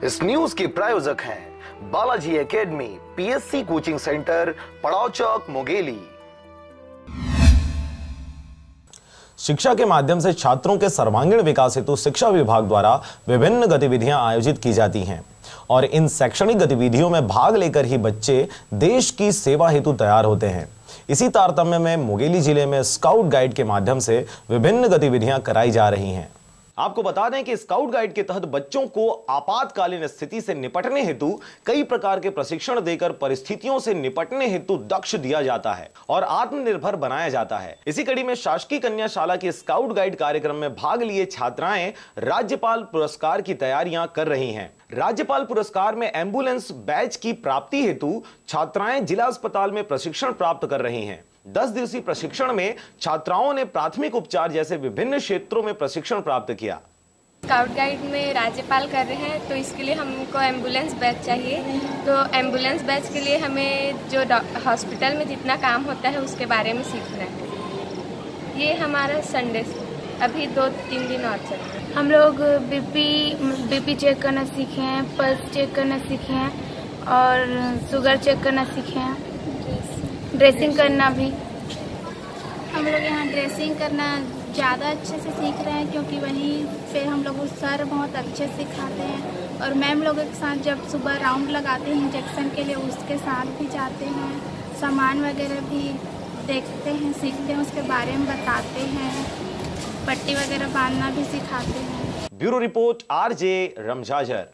इस न्यूज के प्रायोजक हैं Balaji academy, PSC coaching centre, पड़ाव चौक, मुंगेली। शिक्षा के माध्यम से छात्रों के सर्वांगीण विकास हेतु शिक्षा विभाग द्वारा विभिन्न गतिविधियां आयोजित की जाती हैं और इन शैक्षणिक गतिविधियों में भाग लेकर ही बच्चे देश की सेवा हेतु तैयार होते हैं। इसी तारतम्य में मुंगेली जिले में स्काउट गाइड के माध्यम से विभिन्न गतिविधियां कराई जा रही हैं। आपको बता दें कि स्काउट गाइड के तहत बच्चों को आपातकालीन स्थिति से निपटने हेतु कई प्रकार के प्रशिक्षण देकर परिस्थितियों से निपटने हेतु दक्ष दिया जाता है और आत्मनिर्भर बनाया जाता है। इसी कड़ी में शासकीय कन्या शाला के स्काउट गाइड कार्यक्रम में भाग लिए छात्राएं राज्यपाल पुरस्कार की तैयारियां कर रही हैं। राज्यपाल पुरस्कार में एम्बुलेंस बैच की प्राप्ति हेतु छात्राएं जिला अस्पताल में प्रशिक्षण प्राप्त कर रही हैं। 10 दिवसीय प्रशिक्षण में छात्राओं ने प्राथमिक उपचार जैसे विभिन्न क्षेत्रों में प्रशिक्षण प्राप्त किया। स्काउट गाइड में राज्यपाल कर रहे हैं तो इसके लिए हमको एम्बुलेंस बैच चाहिए। तो एम्बुलेंस बैच के लिए हमें जो हॉस्पिटल में जितना काम होता है उसके बारे में सीखना है। ये हमारा संडे अभी 2-3 दिन और चल रहा है। हम लोग बीपी चेक करना सीखे हैं, पल्स चेक करना सीखे हैं और शुगर चेक करना सीखे हैं, ड्रेसिंग करना भी। हम लोग यहाँ ड्रेसिंग करना ज़्यादा अच्छे से सीख रहे हैं क्योंकि वहीं पे हम लोग सर बहुत अच्छे से सिखाते हैं और मैम लोगों के साथ जब सुबह राउंड लगाते हैं इंजेक्शन के लिए उसके साथ भी जाते हैं, सामान वगैरह भी देखते हैं, सीखते हैं, उसके बारे में बताते हैं, पट्टी वगैरह बांधना भी सिखाते हैं। Bureau report RJ रमजाजर।